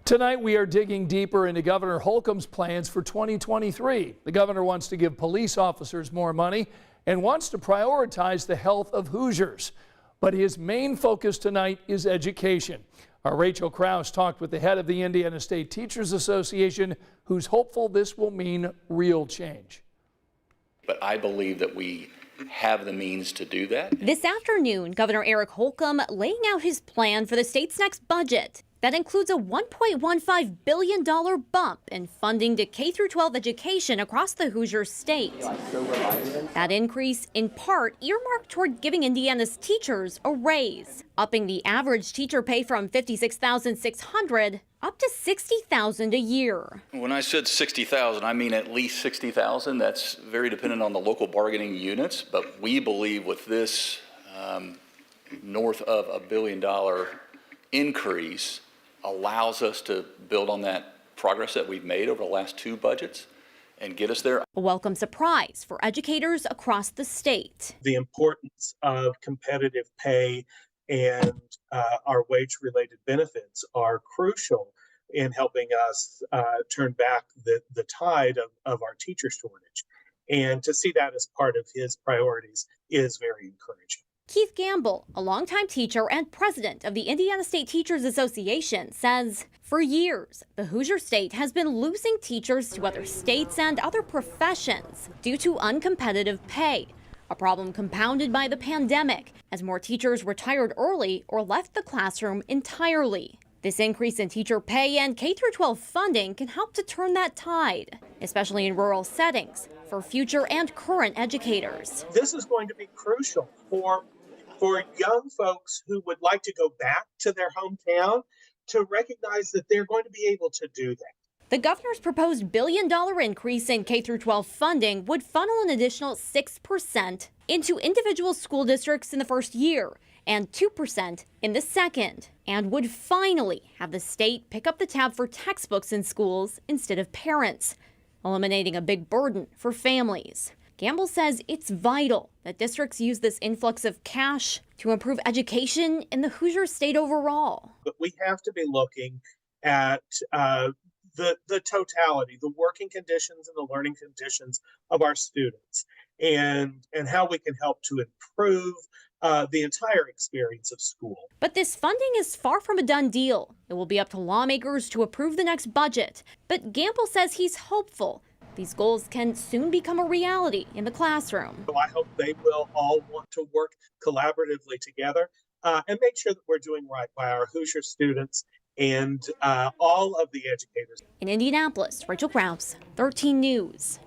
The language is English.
Tonight, we are digging deeper into Governor Holcomb's plans for 2023. The governor wants to give police officers more money and wants to prioritize the health of Hoosiers. But his main focus tonight is education. Our Rachel Krause talked with the head of the Indiana State Teachers Association, who's hopeful this will mean real change. But I believe that we have the means to do that. This afternoon, Governor Eric Holcomb laying out his plan for the state's next budget. That includes a $1.15 billion bump in funding to K-12 education across the Hoosier state. That increase, in part, earmarked toward giving Indiana's teachers a raise, upping the average teacher pay from $56,600 up to $60,000 a year. When I said 60,000, I mean at least 60,000. That's very dependent on the local bargaining units, but we believe with this north of $1 billion increase allows us to build on that progress that we've made over the last two budgets and get us there. A welcome surprise for educators across the state. The importance of competitive pay and our wage-related benefits are crucial in helping us turn back the tide of our teacher shortage. And to see that as part of his priorities is very encouraging. Keith Gamble, a longtime teacher and president of the Indiana State Teachers Association, says for years, the Hoosier state has been losing teachers to other states and other professions due to uncompetitive pay, a problem compounded by the pandemic as more teachers retired early or left the classroom entirely. This increase in teacher pay and K-12 funding can help to turn that tide, especially in rural settings, for future and current educators. This is going to be crucial for young folks who would like to go back to their hometown to recognize that they're going to be able to do that. The governor's proposed $1 billion increase in K-12 funding would funnel an additional 6% into individual school districts in the first year and 2% in the second, and would finally have the state pick up the tab for textbooks in schools instead of parents, eliminating a big burden for families. Gamble says it's vital that districts use this influx of cash to improve education in the Hoosier state overall. But we have to be looking at the totality, the working conditions and the learning conditions of our students, and how we can help to improve the entire experience of school. But this funding is far from a done deal. It will be up to lawmakers to approve the next budget. But Gamble says he's hopeful these goals can soon become a reality in the classroom. So I hope they will all want to work collaboratively together and make sure that we're doing right by our Hoosier students and all of the educators. In Indianapolis, Rachel Krause, 13 News.